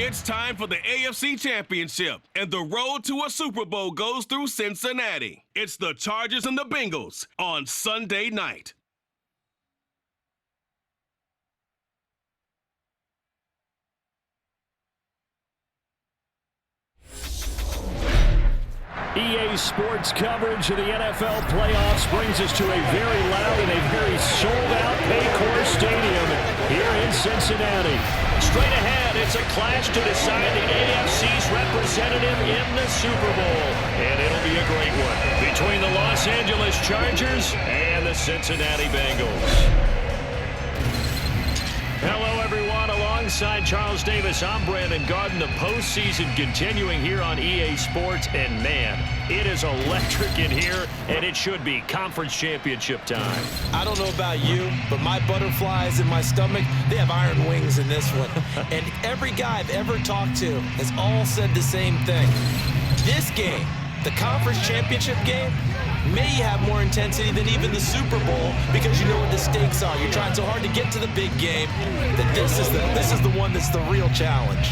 It's time for the AFC Championship, and the road to a Super Bowl goes through Cincinnati. It's the Chargers and the Bengals on Sunday night. EA Sports coverage of the NFL playoffs brings us to a very loud and a very sold-out Paycor Stadium here in Cincinnati. Straight ahead, it's a clash to decide the AFC's representative in the Super Bowl. And it'll be a great one between the Los Angeles Chargers and the Cincinnati Bengals. Hello, everyone. Alongside Charles Davis, I'm Brandon Garden. The postseason continuing here on EA Sports. And, man, it is electric in here, and it should be conference championship time. I don't know about you, but my butterflies in my stomach, they have iron wings in this one. And every guy I've ever talked to has all said the same thing. This game, the conference championship game, may have more intensity than even the Super Bowl because you know what the stakes are. You're trying so hard to get to the big game that this is the one that's the real challenge.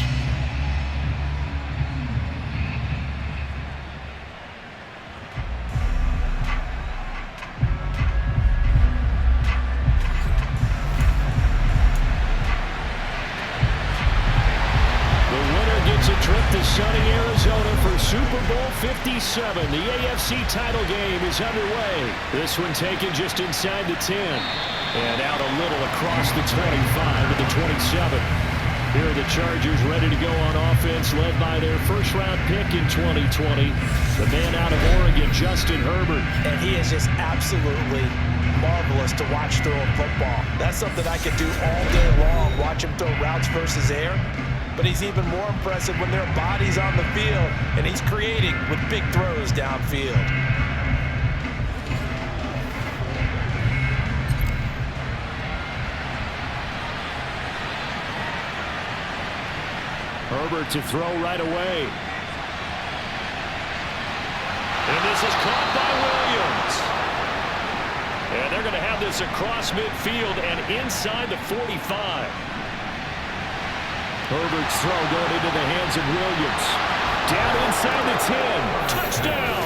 A trip to sunny Arizona for Super Bowl 57. The AFC title game is underway. This one taken just inside the 10. And out a little across the 25 to the 27. Here are the Chargers ready to go on offense, led by their first-round pick in 2020. The man out of Oregon, Justin Herbert. And he is just absolutely marvelous to watch throw a football. That's something I could do all day long, watch him throw routes versus air. But he's even more impressive when there are bodies on the field, and he's creating with big throws downfield. Herbert to throw right away. And this is caught by Williams. And they're going to have this across midfield and inside the 45. Herbert's throw going into the hands of Williams. Down inside the 10. Touchdown!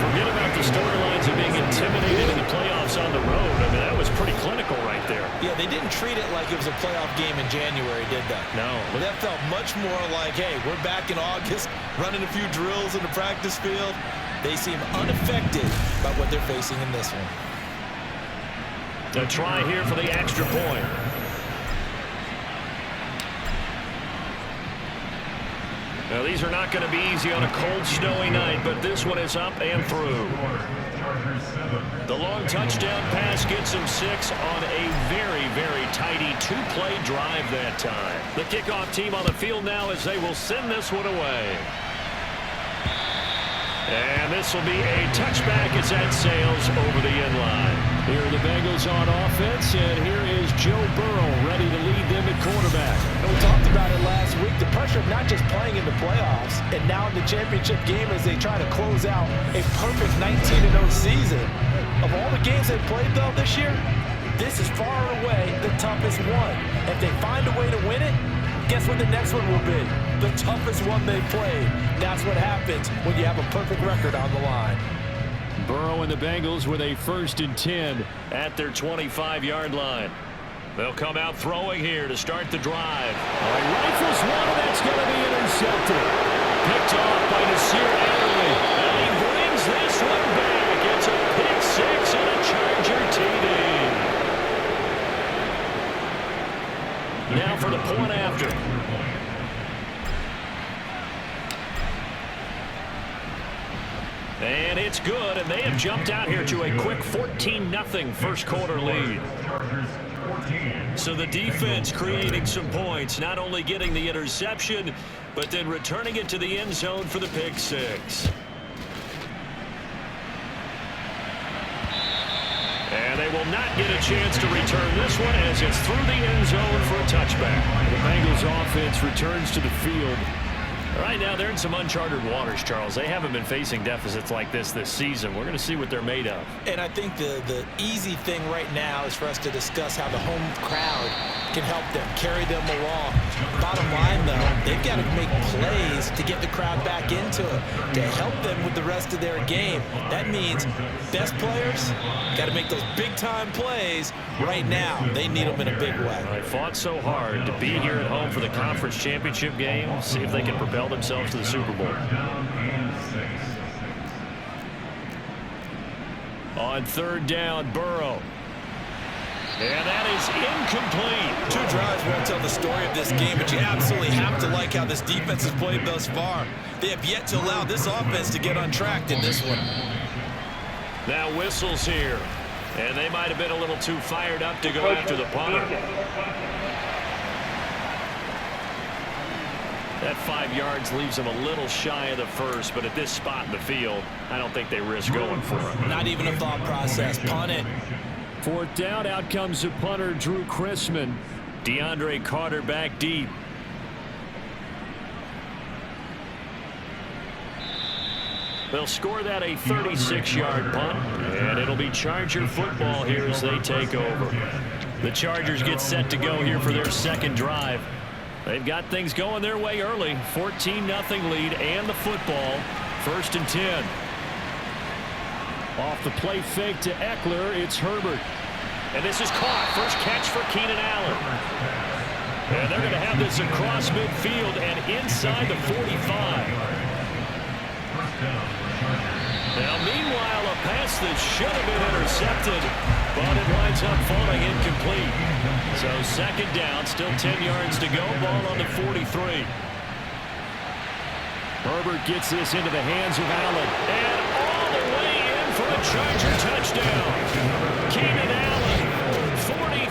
Forget about the storylines of being intimidated in the playoffs on the road. I mean, that was pretty clinical right there. Yeah, they didn't treat it like it was a playoff game in January, did they? No. But that felt much more like, hey, we're back in August, running a few drills in the practice field. They seem unaffected by what they're facing in this one. A try here for the extra point. Now, these are not going to be easy on a cold, snowy night, but this one is up and through. The long touchdown pass gets him 6 on a very, very tidy two-play drive that time. The kickoff team on the field now as they will send this one away. And this will be a touchback as that sails over the end line. Here are the Bengals on offense, and here is Joe Burrow ready to lead them at quarterback. And we talked about it last week, the pressure of not just playing in the playoffs and now in the championship game as they try to close out a perfect 19-0 season. Of all the games they've played, though, this year, this is far and away the toughest one. If they find a way to win it, guess what the next one will be? The toughest one they've played. That's what happens when you have a perfect record on the line. Burrow and the Bengals with a 1st and 10 at their 25-yard line. They'll come out throwing here to start the drive. He rifles one, and that's going to be intercepted. Picked off by Nasir Adderley. And he brings this one back. It's a pick 6 and a Charger TD. Now for the point after. And it's good, and they have jumped out here to a quick 14-0 first quarter lead. So the defense creating some points, not only getting the interception, but then returning it to the end zone for the pick 6. And they will not get a chance to return this one as it's through the end zone for a touchback. The Bengals offense returns to the field. Right now, they're in some uncharted waters, Charles. They haven't been facing deficits like this season. We're going to see what they're made of. And I think the easy thing right now is for us to discuss how the home crowd can help them, carry them along. Bottom line, though, they've got to make plays to get the crowd back into it, to help them with the rest of their game. That means best players got to make those big-time plays right now. They need them in a big way. They fought so hard to be here at home for the conference championship game. See if they can propel themselves to the Super Bowl. On third down, Burrow. And that is incomplete. 2 drives won't tell the story of this game, but you absolutely have to like how this defense has played thus far. They have yet to allow this offense to get untracked in this one. Now whistles here. And they might have been a little too fired up to go after the punter. That 5 yards leaves them a little shy of the first, but at this spot in the field, I don't think they risk going for it. Not even a thought process. Punt it. 4th down, out comes the punter, Drew Chrisman. DeAndre Carter back deep. They'll score that a 36-yard punt, and it'll be Charger football here as they take over. The Chargers get set to go here for their second drive. They've got things going their way early. 14-0 lead and the football. 1st and 10. Off the play fake to Eckler, it's Herbert. And this is caught. First catch for Keenan Allen. And they're going to have this across midfield and inside the 45. Now, meanwhile, a pass that should have been intercepted, but it winds up falling incomplete. So 2nd down, still 10 yards to go. Ball on the 43. Herbert gets this into the hands of Allen. And all the way in for a Charger touchdown. Keenan Allen,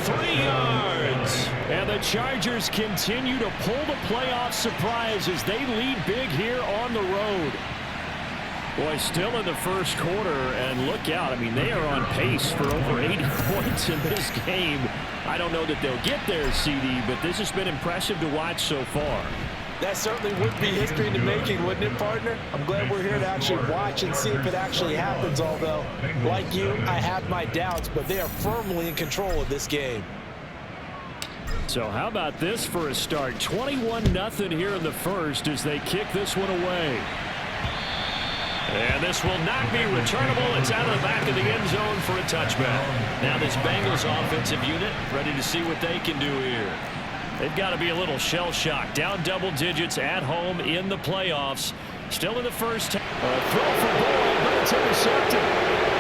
43 yards. And the Chargers continue to pull the playoff surprise as they lead big here on the road. Boy, still in the first quarter, and look out. I mean, they are on pace for over 80 points in this game. I don't know that they'll get there, CD, but this has been impressive to watch so far. That certainly would be history in the making, wouldn't it, partner? I'm glad we're here to actually watch and see if it actually happens, although, like you, I have my doubts, but they are firmly in control of this game. So how about this for a start? 21-0 here in the first as they kick this one away. And this will not be returnable. It's out of the back of the end zone for a touchback. Now this Bengals offensive unit ready to see what they can do here. They've got to be a little shell-shocked. Down double digits at home in the playoffs. Still in the first. Throw for Boyd, but it's intercepted.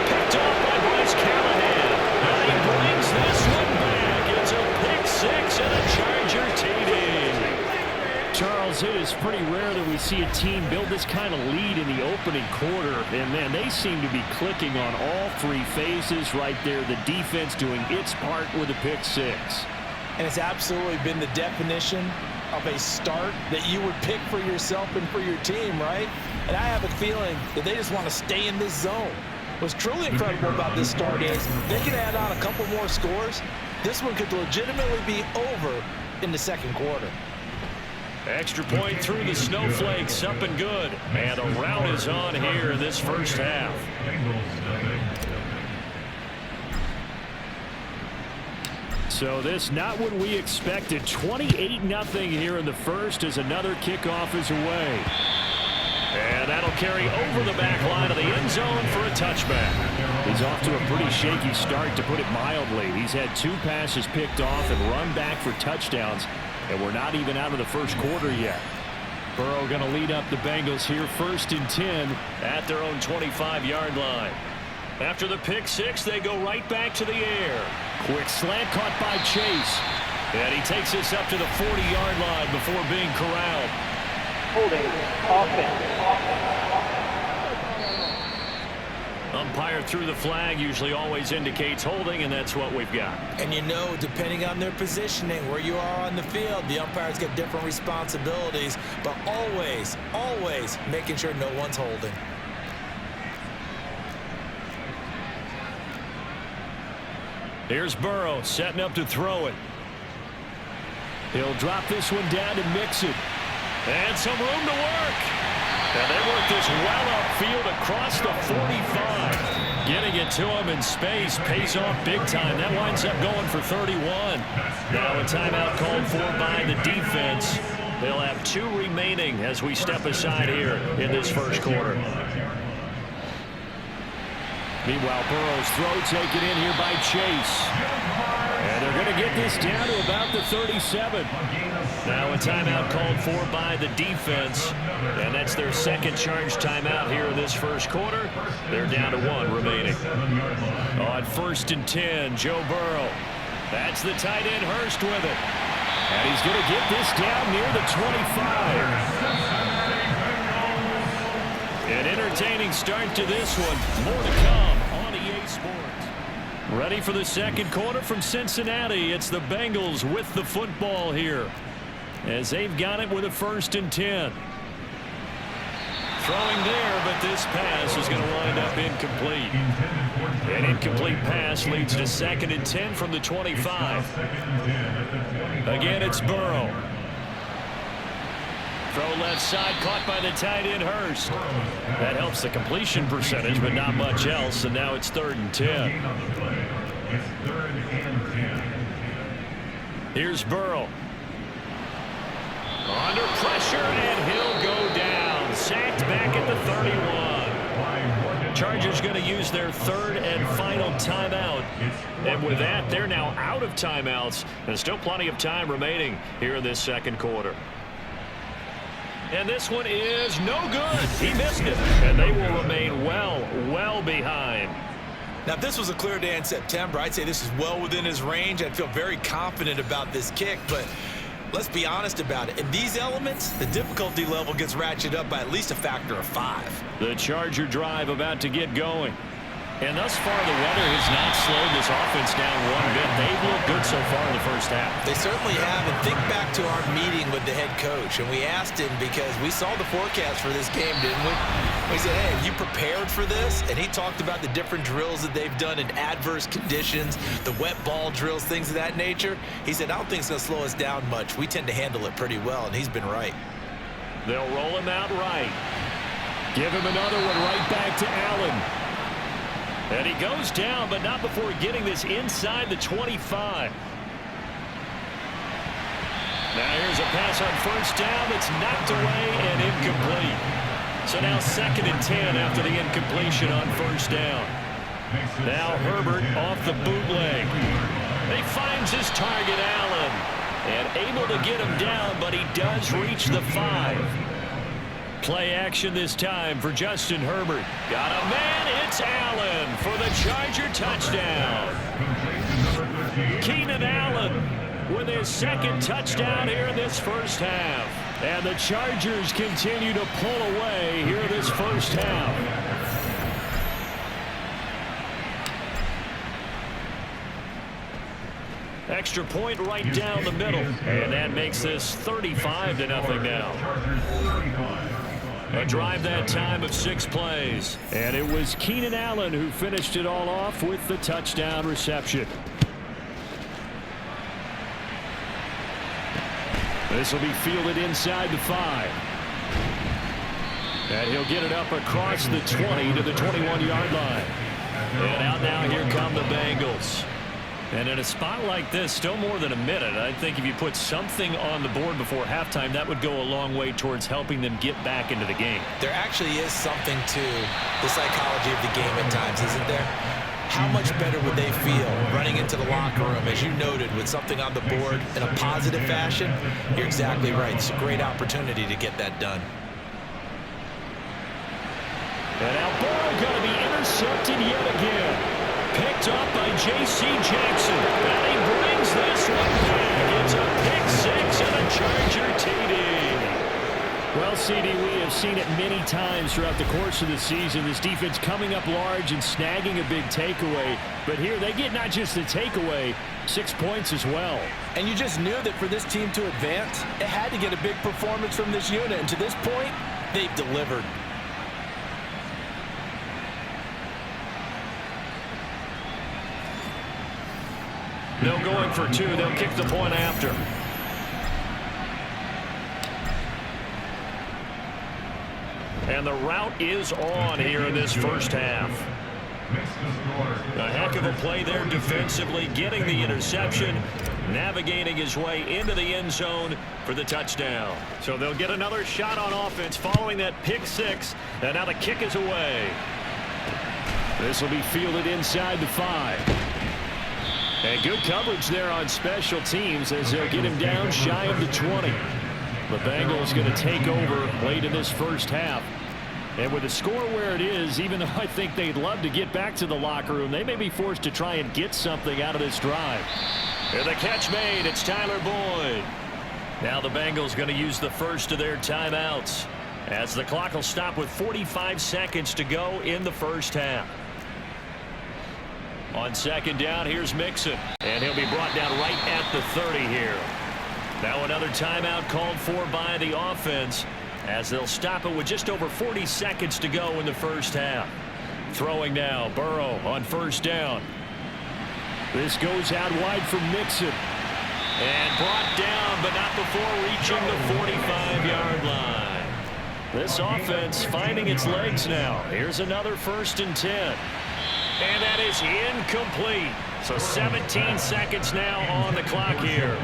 Picked off by Bryce Callahan. And he brings this one back. It's a pick six and a Charger TD. Charles, it is pretty rare that we see a team build this kind of lead in the opening quarter. And, man, they seem to be clicking on all 3 phases right there. The defense doing its part with a pick six. And it's absolutely been the definition of a start that you would pick for yourself and for your team, right? And I have a feeling that they just want to stay in this zone. What's truly incredible about this start is they can add on a couple more scores. This one could legitimately be over in the second quarter. Extra point through the snowflakes, up and good. And a rout is on here in this first half. So this not what we expected. 28-0 here in the first as another kickoff is away. And that'll carry over the back line of the end zone for a touchback. He's off to a pretty shaky start, to put it mildly. He's had 2 passes picked off and run back for touchdowns. And we're not even out of the first quarter yet. Burrow going to lead up the Bengals here, 1st and 10 at their own 25-yard line. After the pick six, they go right back to the air. Quick slant caught by Chase. And he takes this up to the 40-yard line before being corralled. Holding offense. Umpire threw the flag, usually always indicates holding, and that's what we've got. And you know, depending on their positioning, where you are on the field, the umpires get different responsibilities, but always, always making sure no one's holding. Here's Burrow setting up to throw it. He'll drop this one down to Mixon. And some room to work. And they work this well upfield across the 45. Getting it to him in space pays off big time. That winds up going for 31. Now a timeout called for by the defense. They'll have 2 remaining as we step aside here in this first quarter. Meanwhile, Burrow's throw taken in here by Chase. And they're going to get this down to about the 37. Now a timeout called for by the defense. And that's their second charge timeout here in this first quarter. They're down to 1 remaining. On 1st and 10, Joe Burrow. That's the tight end Hurst with it. And he's going to get this down near the 25. An entertaining start to this one. More to come on EA Sports. Ready for the second quarter from Cincinnati. It's the Bengals with the football here, as they've got it with a 1st and 10. Throwing there, but this pass is going to wind up incomplete. An incomplete pass leads to 2nd and 10 from the 25. Again, it's Burrow. Throw left side, caught by the tight end Hurst. That helps the completion percentage, but not much else, and now it's 3rd and 10. Here's Burrow. Under pressure, and he'll go down. Sacked back at the 31. Chargers going to use their 3rd and final timeout. And with that, they're now out of timeouts. And still plenty of time remaining here in this second quarter. And this one is no good. He missed it. And they will remain well behind. Now, if this was a clear day in September, I'd say this is well within his range. I'd feel very confident about this kick, but let's be honest about it. In these elements, the difficulty level gets ratcheted up by at least a factor of 5. The Charger drive about to get going. And thus far, the weather has not slowed this offense down one bit. They've looked good so far in the first half. They certainly have. And think back to our meeting with the head coach. And we asked him, because we saw the forecast for this game, didn't we? We said, hey, have you prepared for this? And he talked about the different drills that they've done in adverse conditions, the wet ball drills, things of that nature. He said, I don't think it's going to slow us down much. We tend to handle it pretty well, and he's been right. They'll roll him out right. Give him another one right back to Allen. And he goes down, but not before getting this inside the 25. Now here's a pass on 1st down that's knocked away and incomplete. So now 2nd and 10 after the incompletion on 1st down. Now Herbert off the bootleg. He finds his target, Allen, and able to get him down, but he does reach the 5. Play action this time for Justin Herbert. Got a man, it's Allen for the Charger touchdown. Keenan Allen with his 2nd touchdown here in this first half. And the Chargers continue to pull away here in this first half. Extra point right down the middle. And that makes this 35-0 now. A drive that time of 6 plays. And it was Keenan Allen who finished it all off with the touchdown reception. This will be fielded inside the 5. And he'll get it up across the 20 to the 21-yard line. And out now, here come the Bengals. And in a spot like this, still more than a minute, I think if you put something on the board before halftime, that would go a long way towards helping them get back into the game. There actually is something to the psychology of the game at times, isn't there? How much better would they feel running into the locker room, as you noted, with something on the board in a positive fashion? You're exactly right. It's a great opportunity to get that done. And now Burrow going to be intercepted yet again. Picked up by J.C. Jackson. And he brings this one back. It's a pick 6 and a Charger TD. Well, CD, we have seen it many times throughout the course of the season. This defense coming up large and snagging a big takeaway. But here they get not just the takeaway, 6 points as well. And you just knew that for this team to advance, it had to get a big performance from this unit. And to this point, they've delivered. They'll go in for 2. They'll kick the point after. And the route is on here in this first half. A heck of a play there defensively, getting the interception, navigating his way into the end zone for the touchdown. So they'll get another shot on offense following that pick six, and now the kick is away. This will be fielded inside the 5. And good coverage there on special teams as they'll get him down shy of the 20. The Bengals going to take over late in this first half. And with the score where it is, even though I think they'd love to get back to the locker room, they may be forced to try and get something out of this drive. And the catch made. It's Tyler Boyd. Now the Bengals going to use the first of their timeouts as the clock will stop with 45 seconds to go in the first half. On second down, here's Mixon. And he'll be brought down right at the 30 here. Now another timeout called for by the offense, as they'll stop it with just over 40 seconds to go in the first half. Throwing now, Burrow on first down. This goes out wide for Mixon. And brought down, but not before reaching the 45-yard line. This offense finding its legs now. Here's another 1st and 10. And that is incomplete. So 17 seconds now on the clock here.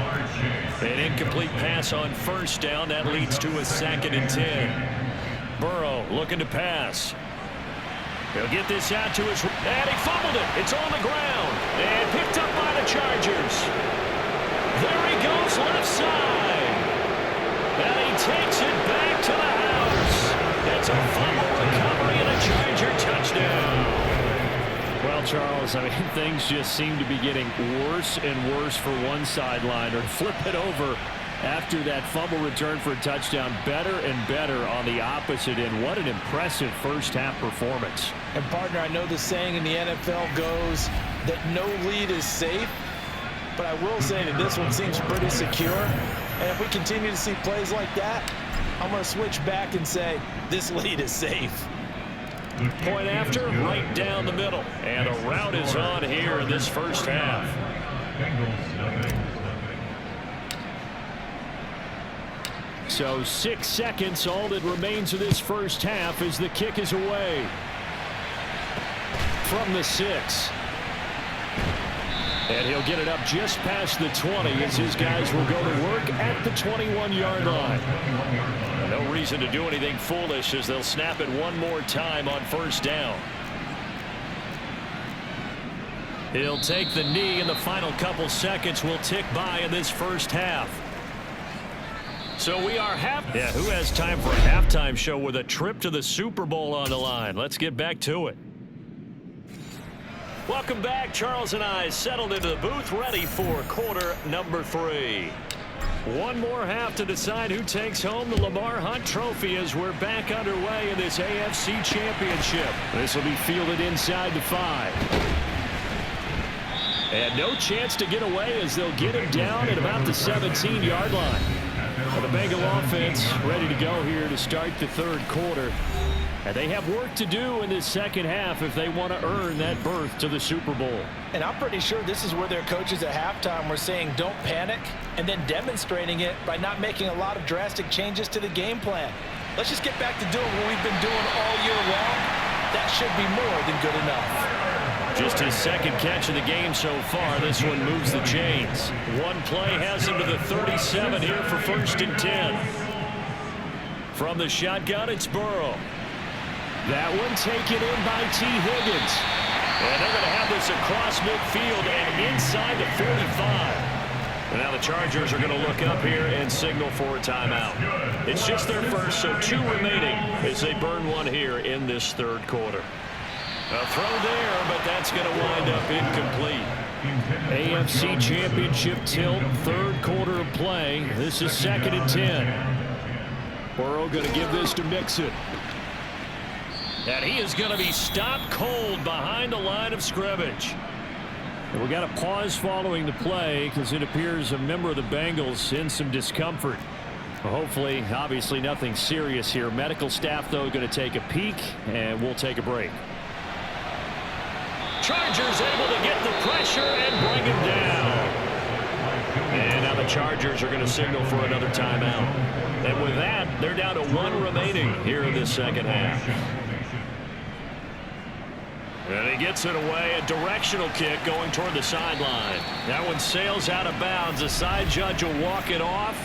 An incomplete pass on first down. That leads to a 2nd and 10. Burrow looking to pass. He'll get this out to his... And he fumbled it. It's on the ground. And picked up by the Chargers. There he goes left side. And he takes it back to the house. It's a fumble recovery and a Charger touchdown. Well, Charles, I mean, things just seem to be getting worse and worse for one sideline. Or flip it over after that fumble return for a touchdown. Better and better on the opposite end. What an impressive first half performance. And, partner, I know the saying in the NFL goes that no lead is safe. But I will say that this one seems pretty secure. And if we continue to see plays like that, I'm going to switch back and say this lead is safe. Point after, right down the middle. And a route is on here in this first half. So 6 seconds, all that remains of this first half as the kick is away. From the 6. And he'll get it up just past the 20 as his guys will go to work at the 21-yard line. No reason to do anything foolish as they'll snap it one more time on first down. He'll take the knee, and the final couple seconds will tick by in this first half. So we are Yeah, who has time for a halftime show with a trip to the Super Bowl on the line? Let's get back to it. Welcome back. Charles and I settled into the booth, ready for quarter number 3. One more half to decide who takes home the Lamar Hunt Trophy as we're back underway in this AFC Championship. This will be fielded inside the 5. And no chance to get away as they'll get him down at about the 17-yard line. The Bengal offense ready to go here to start the third quarter. And they have work to do in this second half if they want to earn that berth to the Super Bowl. And I'm pretty sure this is where their coaches at halftime were saying don't panic, and then demonstrating it by not making a lot of drastic changes to the game plan. Let's just get back to doing what we've been doing all year long. That should be more than good enough. Just his second catch of the game so far. This one moves the chains. One play has him to the 37 here for 1st and 10. From the shotgun, it's Burrow. That one taken in by T. Higgins. And they're going to have this across midfield and inside the 45. And now the Chargers are going to look up here and signal for a timeout. It's just their first, so 2 remaining as they burn one here in this third quarter. A throw there, but that's going to wind up incomplete. AFC Championship tilt, third quarter of play. This is 2nd and 10. Burrow going to give this to Mixon. And he is going to be stopped cold behind the line of scrimmage. And we got a pause following the play because it appears a member of the Bengals in some discomfort. Well, hopefully, obviously nothing serious here. Medical staff, though, going to take a peek, and we'll take a break. Chargers able to get the pressure and bring him down. And now the Chargers are going to signal for another timeout. And with that, they're down to 1 remaining here in this second half. And he gets it away, a directional kick going toward the sideline. That one sails out of bounds. The side judge will walk it off.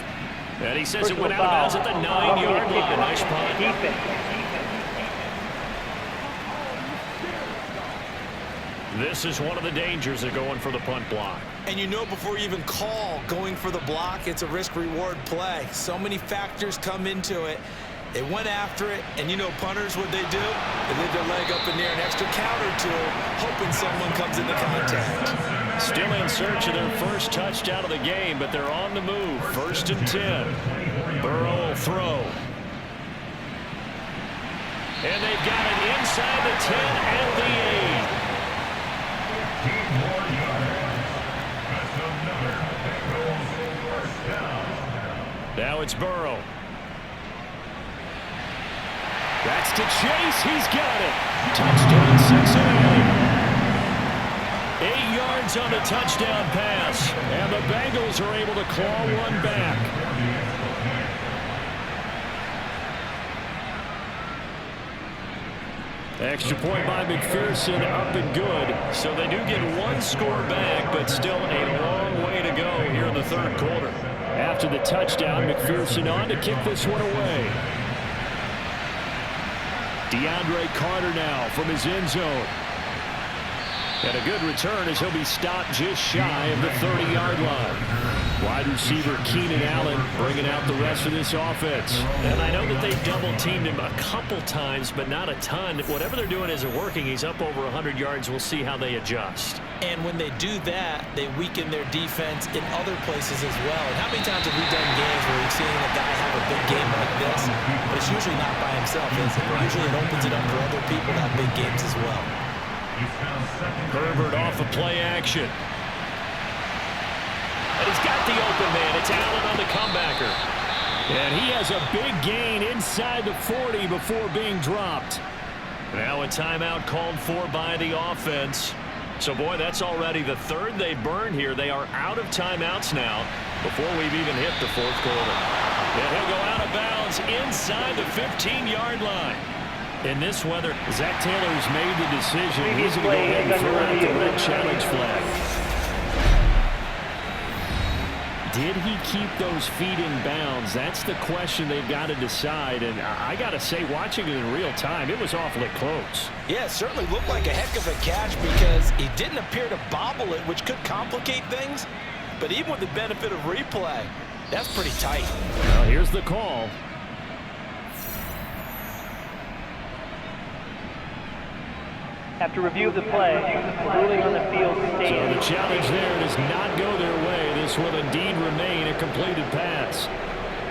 And he says it went out of bounds at the 9-yard line. Nice punt. This is one of the dangers of going for the punt block. And you know before you even call going for the block, it's a risk-reward play. So many factors come into it. They went after it, and you know punters, what they do? They leave their leg up in the air, an extra count or two, hoping someone comes into contact. Still in search of their first touchdown of the game, but they're on the move. 1st and 10. Burrow will throw. And they've got it inside the 10 and the 8. Now it's Burrow. That's to Chase. He's got it. Touchdown, Cincinnati. 8 yards on the touchdown pass. And the Bengals are able to claw one back. Extra point by McPherson, up and good. So they do get one score back, but still a long way to go here in the 3rd quarter. After the touchdown, McPherson on to kick this one away. DeAndre Carter now from his end zone. And a good return as he'll be stopped just shy of the 30-yard line. Wide receiver Keenan Allen bringing out the rest of this offense. And I know that they've double-teamed him a couple times, but not a ton. Whatever they're doing isn't working. He's up over 100 yards. We'll see how they adjust. And when they do that, they weaken their defense in other places as well. And how many times have we done games where we've seen a guy have a big game like this, but it's usually not by himself, is it? Usually it opens it up for other people to have big games as well. Herbert off of play action. And he's got the open man. It's Allen on the comebacker. And he has a big gain inside the 40 before being dropped. Now a timeout called for by the offense. So, boy, that's already the 3rd they burn here. They are out of timeouts now before we've even hit the 4th quarter. And he'll go out of bounds inside the 15-yard line. In this weather, Zach Taylor's made the decision. He's going to go ahead and throw out the red challenge flag. Did he keep those feet in bounds? That's the question they've got to decide. And I got to say, watching it in real time, it was awfully close. Yeah, it certainly looked like a heck of a catch because he didn't appear to bobble it, which could complicate things. But even with the benefit of replay, that's pretty tight. Well, here's the call. After review of the play, ruling on the field stands. So the challenge there does not go their way. This will indeed remain a completed pass.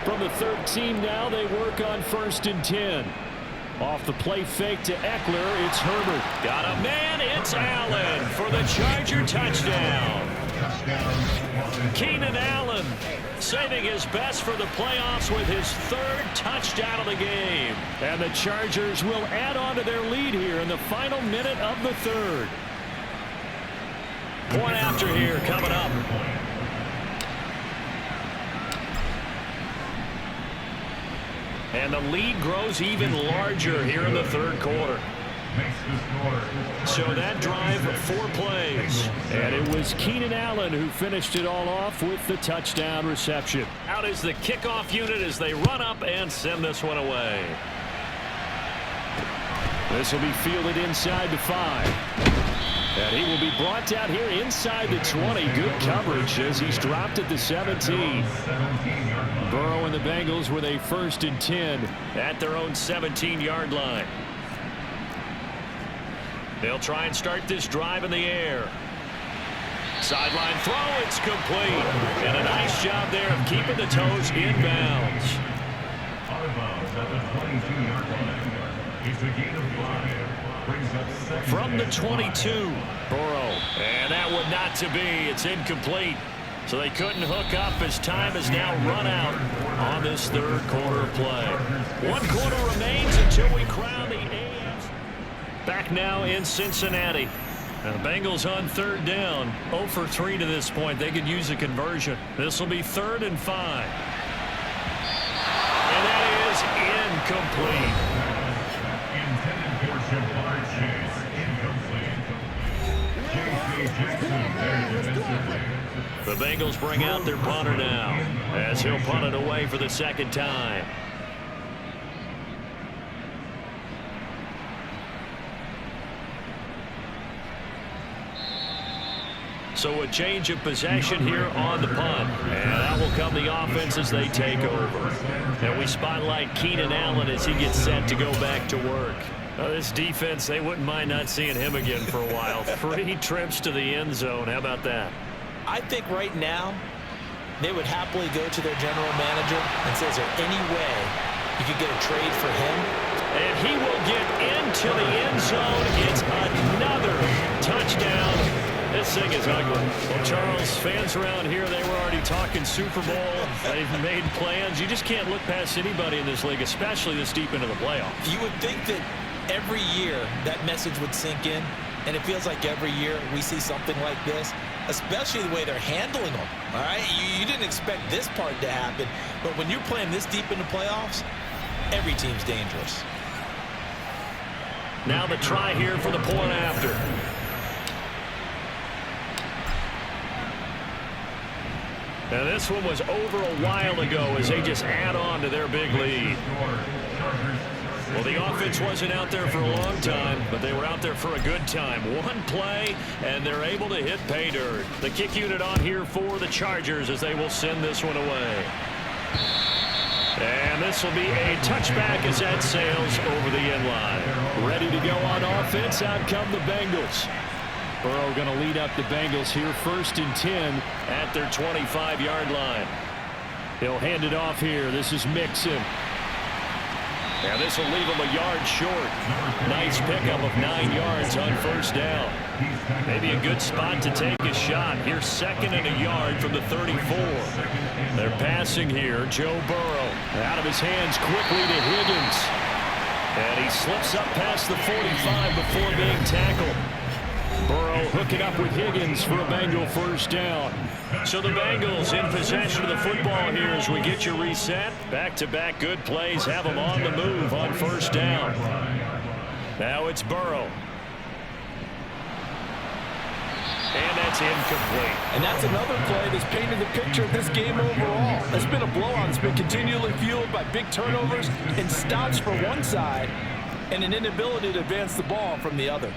From the 13 now, they work on 1st and 10. Off the play fake to Eckler, it's Herbert. Got a man, it's Allen for the Charger touchdown. Keenan Allen saving his best for the playoffs with his 3rd touchdown of the game. And the Chargers will add on to their lead here in the final minute of the 3rd. Point after here coming up. And the lead grows even larger here in the 3rd quarter. So that drive, 4 plays. And it was Keenan Allen who finished it all off with the touchdown reception. Out is the kickoff unit as they run up and send this one away. This will be fielded inside the 5. And he will be brought down here inside the 20. Good coverage as he's dropped at the 17. Burrow and the Bengals with a 1st and 10 at their own 17-yard line. They'll try and start this drive in the air. Sideline throw, it's complete. And a nice job there of keeping the toes in bounds. From the 22, Burrow. And that would not to be. It's incomplete. So they couldn't hook up as time has now run out on this 3rd quarter play. 1 quarter remains until we crown the AFC. Back now in Cincinnati. And the Bengals on 3rd down. 0 for 3 to this point. They could use a conversion. This will be 3rd and 5. And that is incomplete. The Bengals bring out their punter now as he'll punt it away for the second time. So a change of possession here on the punt. And that will come the offense as they take over. And we spotlight Keenan Allen as he gets set to go back to work. This defense, they wouldn't mind not seeing him again for a while. 3 trips to the end zone. How about that? I think right now they would happily go to their general manager and say, is there any way you could get a trade for him? And he will get into the end zone. It's another touchdown. This thing is ugly. Well, Charles, fans around here, they were already talking Super Bowl. They've made plans. You just can't look past anybody in this league, especially this deep into the playoffs. You would think that every year that message would sink in, and it feels like every year we see something like this, especially the way they're handling them. All right, you didn't expect this part to happen, but when you're playing this deep in the playoffs, every team's dangerous. Now the try here for the point after. Now this one was over a while ago as they just add on to their big lead. Well, the offense wasn't out there for a long time, but they were out there for a good time. One play, and they're able to hit pay dirt. The kick unit on here for the Chargers as they will send this one away. And this will be a touchback as that sails over the end line. Ready to go on offense. Out come the Bengals. Burrow going to lead up the Bengals here, 1st and 10 at their 25-yard line. He'll hand it off here. This is Mixon. And this will leave him a yard short. Nice pickup of 9 yards on 1st down. Maybe a good spot to take a shot. Here's 2nd and a yard from the 34. They're passing here. Joe Burrow out of his hands quickly to Higgins. And he slips up past the 45 before being tackled. Burrow hooking up with Higgins for a Bengal 1st down. So the Bengals in possession of the football here as we get you reset. Back-to-back good plays have them on the move on 1st down. Now it's Burrow. And that's incomplete. And that's another play that's painted the picture of this game overall. It's been a blowout. It's been continually fueled by big turnovers and stops for one side and an inability to advance the ball from the other.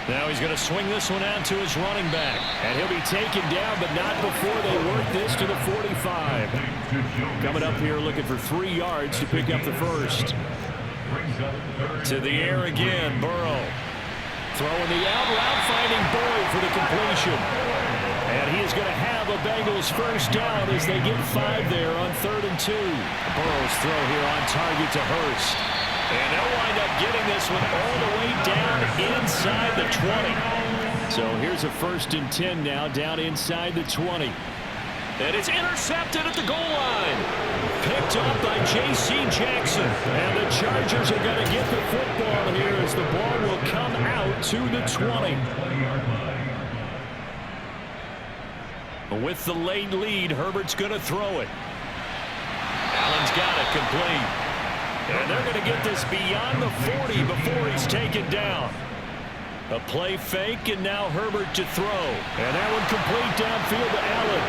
Now he's going to swing this one out to his running back. And he'll be taken down, but not before they work this to the 45. Coming up here looking for 3 yards to pick up the 1st. To the air again, Burrow. Throwing the out route, finding Boyd for the completion. And he is going to have a Bengals 1st down as they get 5 there on 3rd and 2. Burrow's throw here on target to Hurst. And they'll wind up getting this one all the way down inside the 20. So here's a 1st and 10 now down inside the 20. And it's intercepted at the goal line. Picked up by J.C. Jackson. And the Chargers are going to get the football here as the ball will come out to the 20. With the late lead, Herbert's going to throw it. Allen's got it complete. And they're going to get this beyond the 40 before he's taken down. A play fake, and now Herbert to throw. And that one complete downfield to Allen.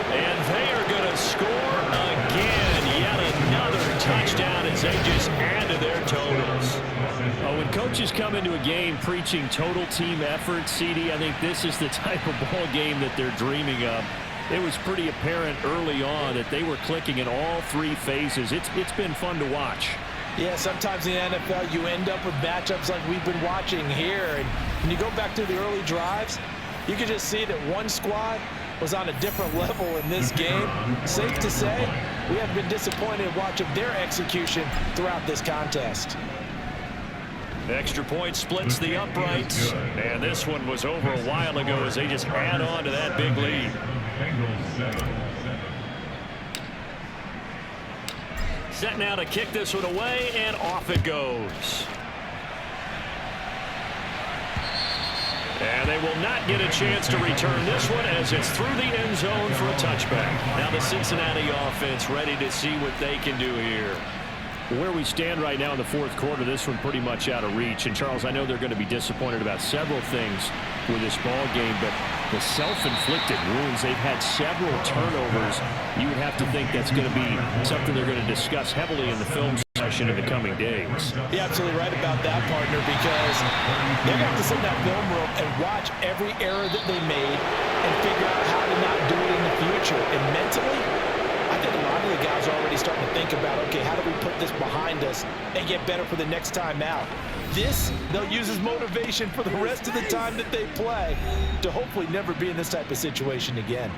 And they are going to score again. Yet another touchdown as they just add to their totals. When coaches come into a game preaching total team effort, CD, I think this is the type of ball game that they're dreaming of. It was pretty apparent early on that they were clicking in all 3 phases. It's been fun to watch. Yeah, sometimes in the NFL you end up with matchups like we've been watching here. And when you go back to the early drives, you can just see that one squad was on a different level in this game. Safe to say, we have been disappointed watching their execution throughout this contest. Extra point splits the uprights. And this one was over a while ago as they just add on to that big lead. Set now to kick this one away, and off it goes. And they will not get a chance to return this one as it's through the end zone for a touchback. Now the Cincinnati offense ready to see what they can do here. Where we stand right now in the 4th quarter, this one pretty much out of reach. And Charles, I know they're going to be disappointed about several things. with this ball game, but the self-inflicted wounds, they've had several turnovers. You would have to think that's going to be something they're going to discuss heavily in the film session in the coming days. You're absolutely right about that, partner, because they're going to have to sit in that film room and watch every error that they made and figure out how to not do it in the future. And mentally, I think a lot of the guys are already starting to think about, okay, how do we put this behind us and get better for the next time out? This, they'll use as motivation for the rest of the time that they play to hopefully never be in this type of situation again.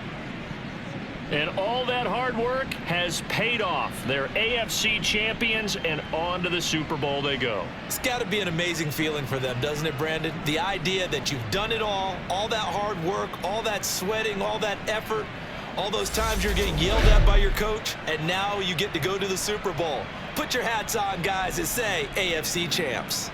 And all that hard work has paid off. They're AFC champions, and on to the Super Bowl they go. It's got to be an amazing feeling for them, doesn't it, Brandon? The idea that you've done it all that hard work, all that sweating, all that effort, all those times you're getting yelled at by your coach, and now you get to go to the Super Bowl. Put your hats on, guys, and say AFC champs.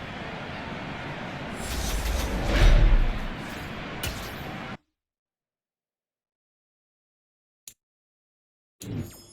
Mm-hmm.